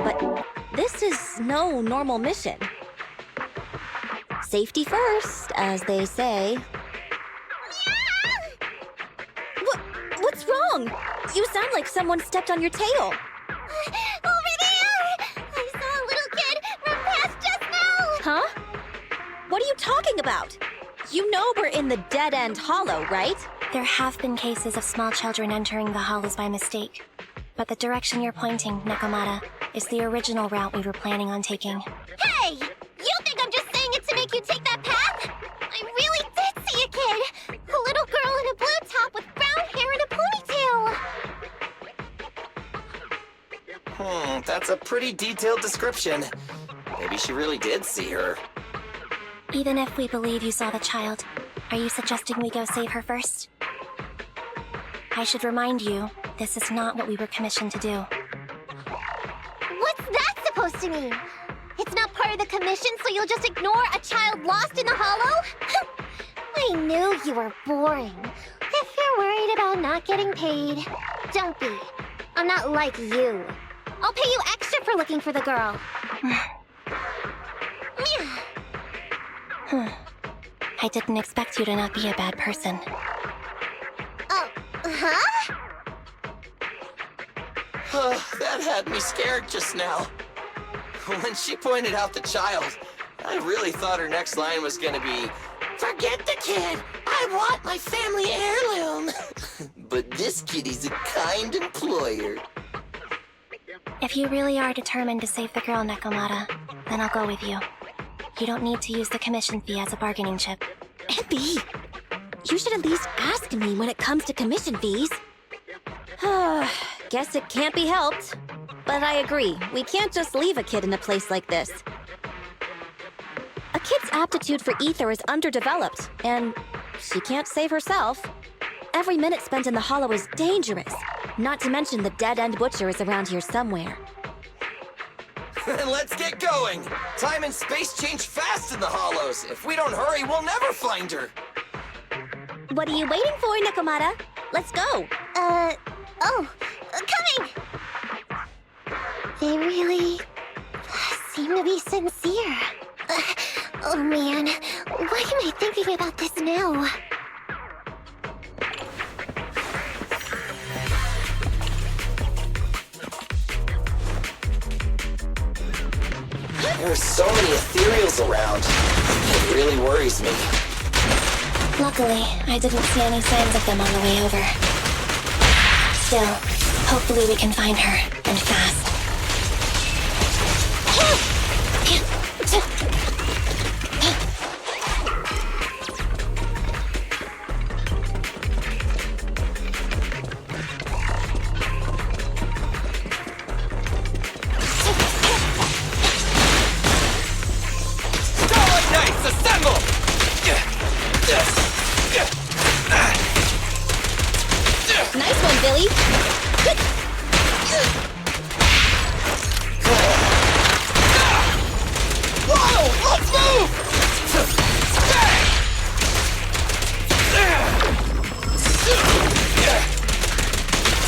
But this is no normal mission. Safety first, as they say. What's wrong? You sound like someone stepped on your tail. Over there! I saw a little kid run past just now! Huh? What are you talking about? You know we're in the dead-end hollow, right? There have been cases of small children entering the hollows by mistake. But the direction you're pointing, Nekomata, is the original route we were planning on taking. Hey! You think I'm just saying it to make you take that path? I really did see a kid! A little girl in a blue top with brown hair and a ponytail! That's a pretty detailed description. Maybe she really did see her. Even if we believe you saw the child, are you suggesting we go save her first? I should remind you, this is not what we were commissioned to do. What's that supposed to mean? It's not part of the commission, so you'll just ignore a child lost in the hollow? I knew you were boring. If you're worried about not getting paid, don't be. I'm not like you. I'll pay you extra for looking for the girl. I didn't expect you to not be a bad person. Huh? That had me scared just now. When she pointed out the child, I really thought her next line was gonna be, "Forget the kid! I want my family heirloom!" But this kitty's a kind employer. If you really are determined to save the girl, Nekomata, then I'll go with you. You don't need to use the commission fee as a bargaining chip. Epi, you should at least ask me when it comes to commission fees. Guess it can't be helped. But I agree, we can't just leave a kid in a place like this. A kid's aptitude for ether is underdeveloped, and she can't save herself. Every minute spent in the hollow is dangerous, not to mention the dead-end butcher is around here somewhere. Then let's get going! Time and space change fast in the hollows. If we don't hurry, we'll never find her. What are you waiting for, Nekomata? Let's go! Coming! They really seem to be sincere. Oh man, why am I thinking about this now? There are so many ethereals around. It really worries me. Luckily, I didn't see any signs of them on the way over. Still, hopefully we can find her, and fast. Starlight Knights, assemble! Nice one, Billy! Whoa! Let's move!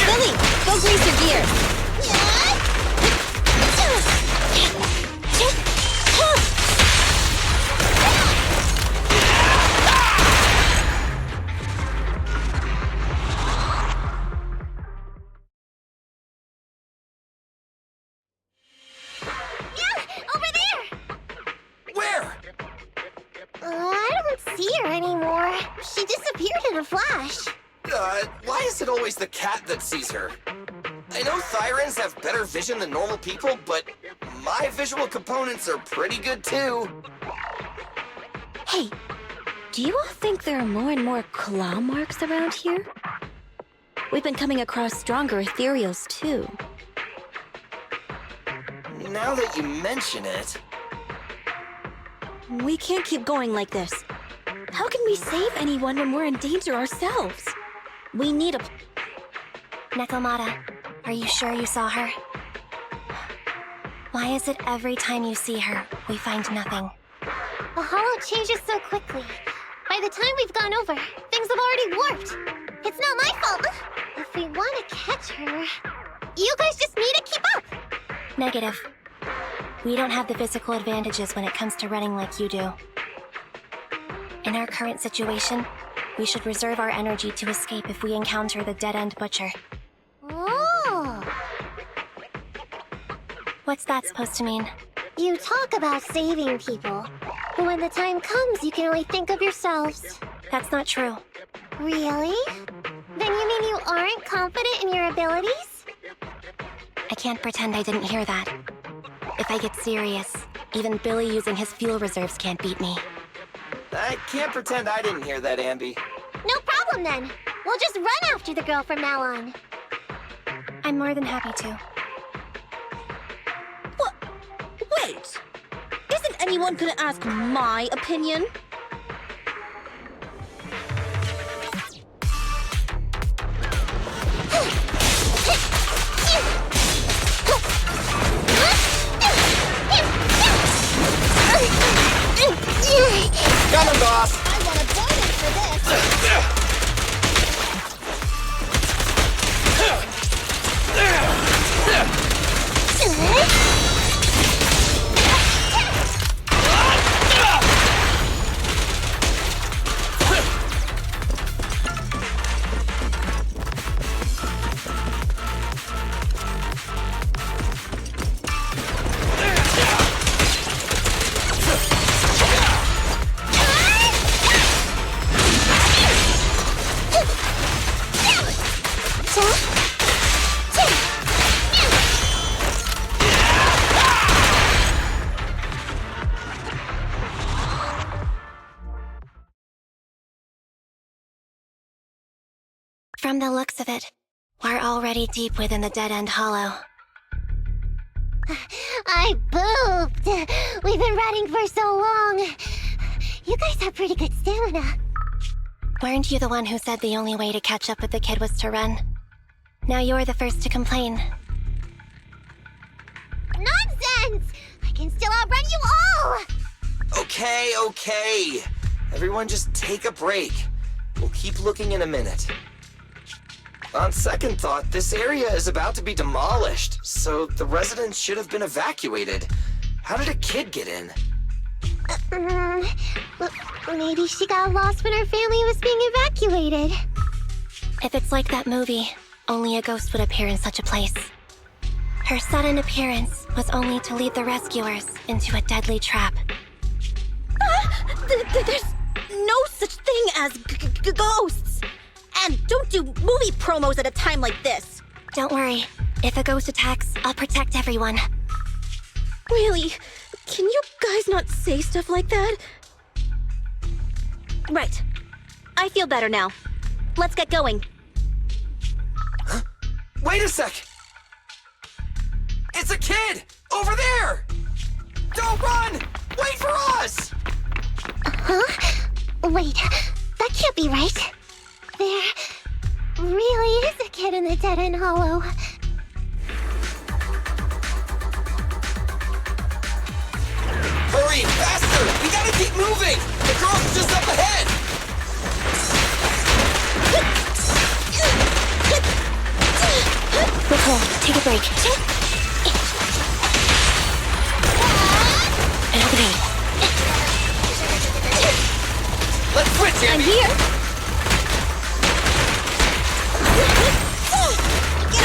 Billy, go grease your gears! Over there! Where? I don't see her anymore. She disappeared in a flash. Why is it always the cat that sees her? I know Thyrans have better vision than normal people, but my visual components are pretty good too. Hey, do you all think there are more and more claw marks around here? We've been coming across stronger ethereals too. Now that you mention it... We can't keep going like this. How can we save anyone when we're in danger ourselves? We need a... Nekomata, are you sure you saw her? Why is it every time you see her, we find nothing? The hollow changes so quickly. By the time we've gone over, things have already warped. It's not my fault. If we want to catch her, you guys just need to keep up. Negative. We don't have the physical advantages when it comes to running like you do. In our current situation, we should reserve our energy to escape if we encounter the dead-end butcher. Oh. What's that supposed to mean? You talk about saving people, but when the time comes, you can only think of yourselves. That's not true. Really? Then you mean you aren't confident in your abilities? I can't pretend I didn't hear that. If I get serious, even Billy using his fuel reserves can't beat me. I can't pretend I didn't hear that, Ambi. No problem then. We'll just run after the girl from now on. I'm more than happy to. What? Wait! Isn't anyone gonna ask my opinion? Coming, boss! I want a bonus for this. From the looks of it, we're already deep within the dead-end hollow. I pooped. We've been running for so long. You guys have pretty good stamina. Weren't you the one who said the only way to catch up with the kid was to run? Now you're the first to complain. Nonsense! I can still outrun you all! Okay. Everyone just take a break. We'll keep looking in a minute. On second thought, this area is about to be demolished, so the residents should have been evacuated. How did a kid get in? Maybe she got lost when her family was being evacuated. If it's like that movie, only a ghost would appear in such a place. Her sudden appearance was only to lead the rescuers into a deadly trap. There's no such thing as ghosts! And don't do movie promos at a time like this! Don't worry. If a ghost attacks, I'll protect everyone. Really? Can you guys not say stuff like that? Right. I feel better now. Let's get going. Wait a sec! It's a kid! Over there! Don't run! Wait for us! Huh? Wait, that can't be right. There really is a kid in the dead-end hollow. Hurry, faster! We gotta keep moving! The girl's just up ahead! Nicole, take a break. Okay. Let's switch, Ambi! I'm here!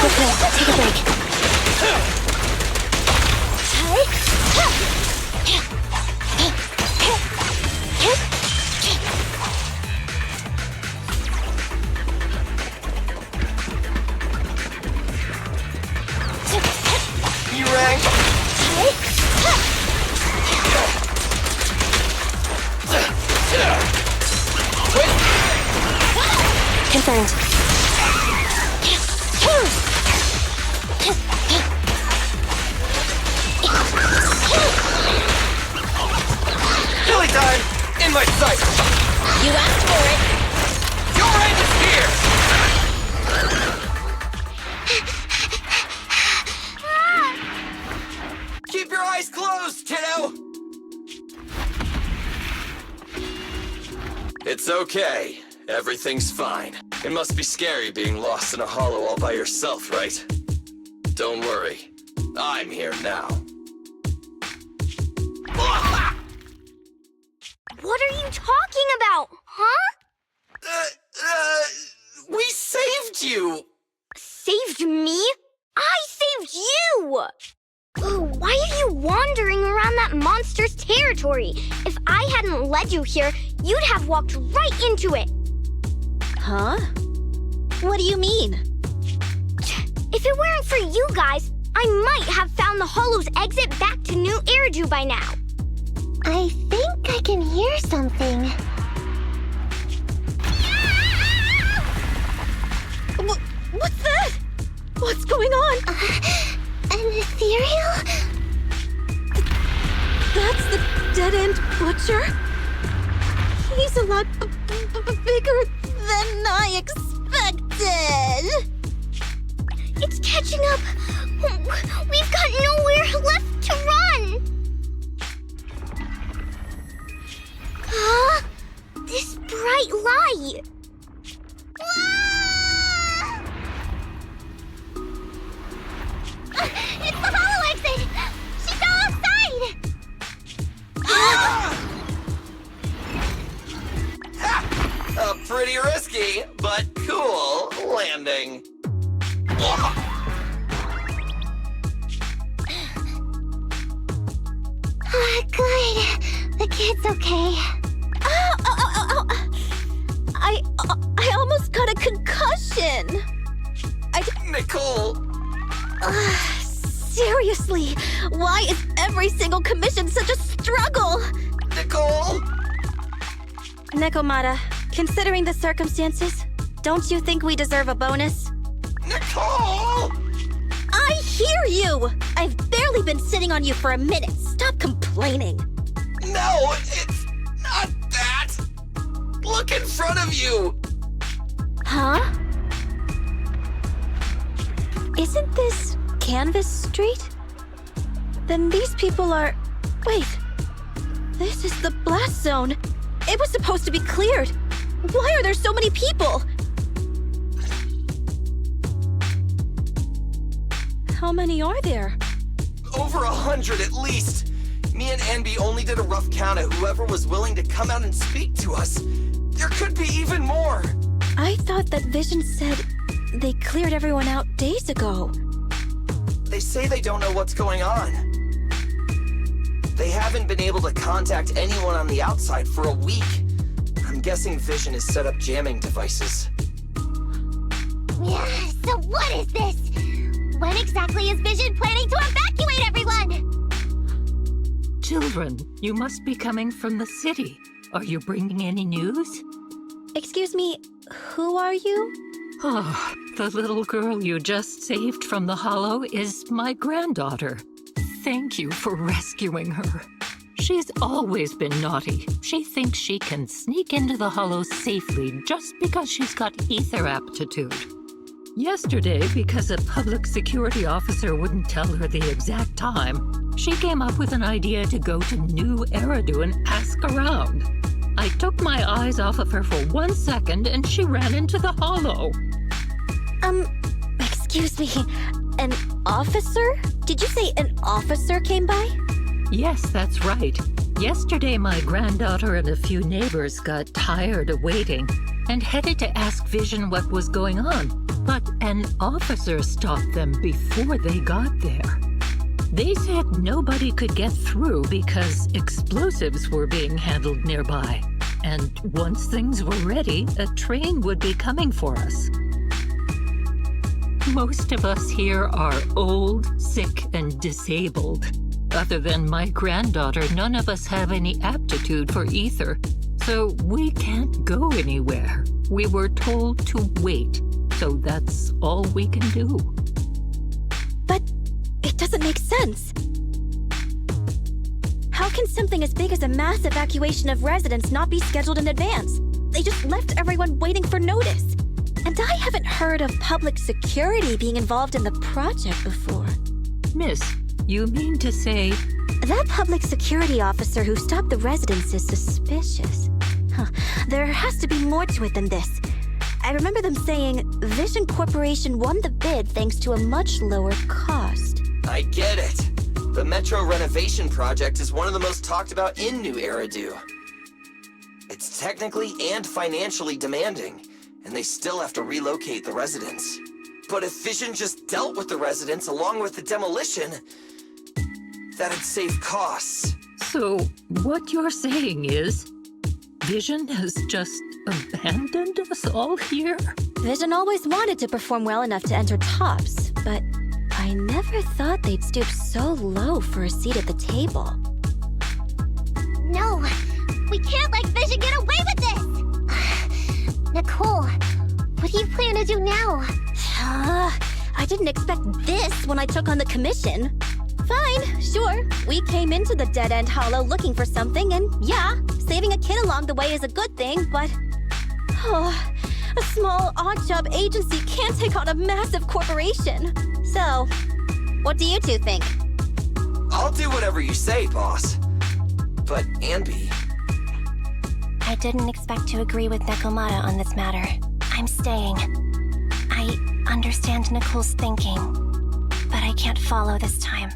Nicole, take a break. You rang? Confirmed. Billy time! In my sight! You asked for it! Your end is here! Keep your eyes closed, kiddo! It's okay. Everything's fine. It must be scary being lost in a hollow all by yourself, right? Don't worry. I'm here now. What are you talking about, huh? We saved you! Saved me? I saved you! Why are you wandering around that monster's territory? If I hadn't led you here, you'd have walked right into it. Huh? What do you mean? If it weren't for you guys, I might have found the Hollow's exit back to New Eridu by now. I think I can hear something. What's that? What's going on? An ethereal? That's the dead-end butcher? He's a lot bigger than I expected. It's catching up. We've got nowhere left to run. Huh? This bright light. Ah! It's the hollow exit! She fell outside! A pretty risky, but cool landing. Good. The kid's okay. Ow. I almost got a concussion. Nicole! Seriously, why is every single commission such a struggle? Nicole! Nekomata, considering the circumstances, don't you think we deserve a bonus? Nicole! I hear you! I've barely been sitting on you for a minute. Stop complaining. No, it's not that! Look in front of you! Huh? Isn't this Canvas Street? Then these people are... Wait. This is the blast zone. It was supposed to be cleared. Why are there so many people? How many are there? Over 100 at least. Me and Anby only did a rough count of whoever was willing to come out and speak to us. There could be even more. I thought that Vision said they cleared everyone out days ago. They say they don't know what's going on. They haven't been able to contact anyone on the outside for a week. I'm guessing Vision has set up jamming devices. Yeah, so what is this? When exactly is Vision planning to evacuate everyone? Children, you must be coming from the city. Are you bringing any news? Excuse me, who are you? Oh, the little girl you just saved from the Hollow is my granddaughter. Thank you for rescuing her. She's always been naughty. She thinks she can sneak into the Hollow safely just because she's got ether aptitude. Yesterday, because a public security officer wouldn't tell her the exact time, she came up with an idea to go to New Eridu and ask around. I took my eyes off of her for 1 second and she ran into the Hollow. Excuse me, an officer? Did you say an officer came by? Yes, that's right. Yesterday, my granddaughter and a few neighbors got tired of waiting and headed to ask Vision what was going on. But an officer stopped them before they got there. They said nobody could get through because explosives were being handled nearby. And once things were ready, a train would be coming for us. Most of us here are old, sick, and disabled. Other than my granddaughter, none of us have any aptitude for ether, so we can't go anywhere. We were told to wait, so that's all we can do. But it doesn't make sense. How can something as big as a mass evacuation of residents not be scheduled in advance? They just left everyone waiting for notice. And I haven't heard of public security being involved in the project before. Miss, you mean to say... That public security officer who stopped the residents is suspicious. There has to be more to it than this. I remember them saying Vision Corporation won the bid thanks to a much lower cost. I get it. The Metro renovation project is one of the most talked about in New Eridu. It's technically and financially demanding, and they still have to relocate the residents. But if Vision just dealt with the residents along with the demolition, that'd save costs. So, what you're saying is, Vision has just abandoned us all here? Vision always wanted to perform well enough to enter tops, but I never thought they'd stoop so low for a seat at the table. No, we can't let Vision get away with this! Nicole, what do you plan to do now? I didn't expect this when I took on the commission. Fine, sure. We came into the dead-end hollow looking for something, and yeah, saving a kid along the way is a good thing, but... a small, odd-job agency can't take on a massive corporation. So, what do you two think? I'll do whatever you say, boss. But, Anby... I didn't expect to agree with Nekomata on this matter. I'm staying. I understand Nicole's thinking, but I can't follow this time.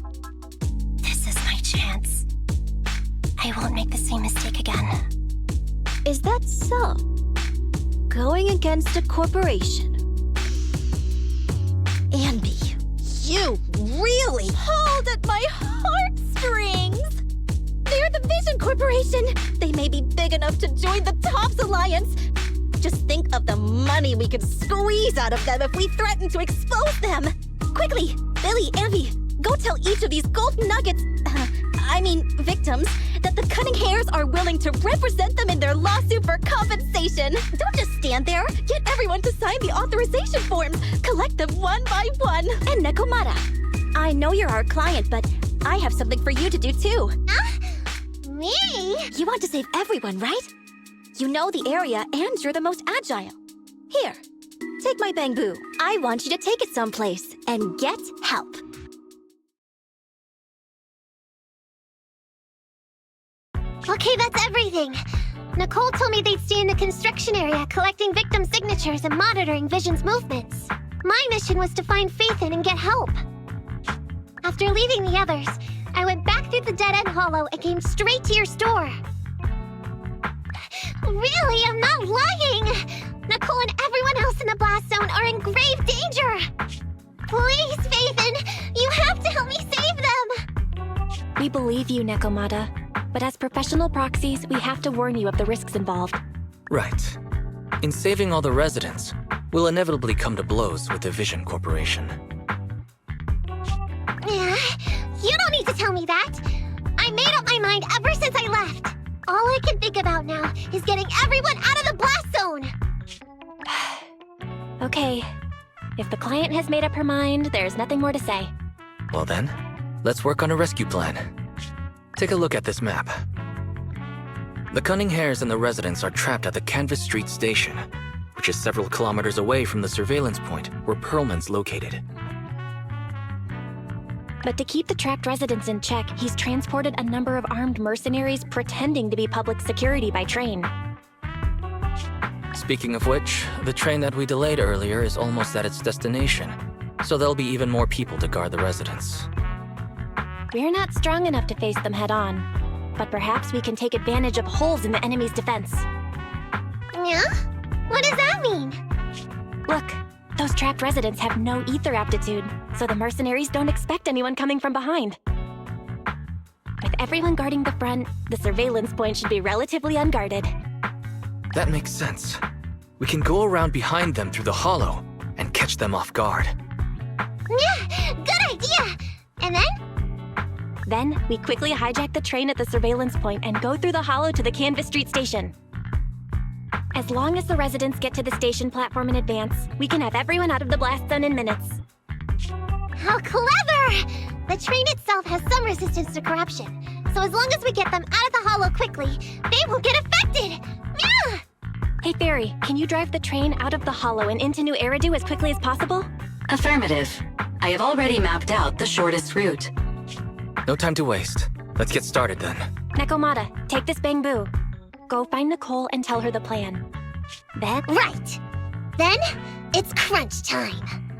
This is my chance. I won't make the same mistake again. Is that so? Going against a corporation. Anby, you really pulled at my heartstrings! They're the Vision Corporation! They may be big enough to join the Tops Alliance. Just think of the money we could squeeze out of them if we threaten to expose them! Quickly, Billy, Anby, go tell each of these gold nuggets, victims, that the Cunning Hares are willing to represent them in their lawsuit for compensation. Don't just stand there. Get everyone to sign the authorization forms. Collect them one by one. And Nekomata, I know you're our client, but I have something for you to do too. Me? You want to save everyone, right? You know the area and you're the most agile. Here, take my bamboo. I want you to take it someplace and get help. Okay, that's everything. Nicole told me they'd stay in the construction area collecting victim signatures and monitoring Vision's movements. My mission was to find Faithin and get help. After leaving the others, I went back through the dead-end hollow and came straight to your store. Really, I'm not lying! Nicole and everyone else in the blast zone are in grave danger! Please, Faithin, you have to help me save them! We believe you, Nekomata, but as professional proxies, we have to warn you of the risks involved. Right. In saving all the residents, we'll inevitably come to blows with the Vision Corporation. Yeah, you don't need to tell me that. I made up my mind ever since I left. All I can think about now is getting everyone out of the blast zone. Okay. If the client has made up her mind, there's nothing more to say. Well then, let's work on a rescue plan. Take a look at this map. The Cunning Hares and the residents are trapped at the Canvas Street station, which is several kilometers away from the surveillance point where Perlman's located. But to keep the trapped residents in check, he's transported a number of armed mercenaries pretending to be public security by train. Speaking of which, the train that we delayed earlier is almost at its destination, so there'll be even more people to guard the residents. We're not strong enough to face them head-on, but perhaps we can take advantage of holes in the enemy's defense. Yeah? What does that mean? Look, those trapped residents have no ether aptitude, so the mercenaries don't expect anyone coming from behind. With everyone guarding the front, the surveillance point should be relatively unguarded. That makes sense. We can go around behind them through the hollow and catch them off guard. Yeah, good idea! And then? Then, we quickly hijack the train at the surveillance point and go through the hollow to the Canvas Street station. As long as the residents get to the station platform in advance, we can have everyone out of the blast zone in minutes. How clever! The train itself has some resistance to corruption, so as long as we get them out of the hollow quickly, they won't get affected! Yeah! Hey Fairy, can you drive the train out of the hollow and into New Eridu as quickly as possible? Affirmative. I have already mapped out the shortest route. No time to waste. Let's get started then. Nekomata, take this bamboo. Go find Nicole and tell her the plan. Then... Right! Then, it's crunch time.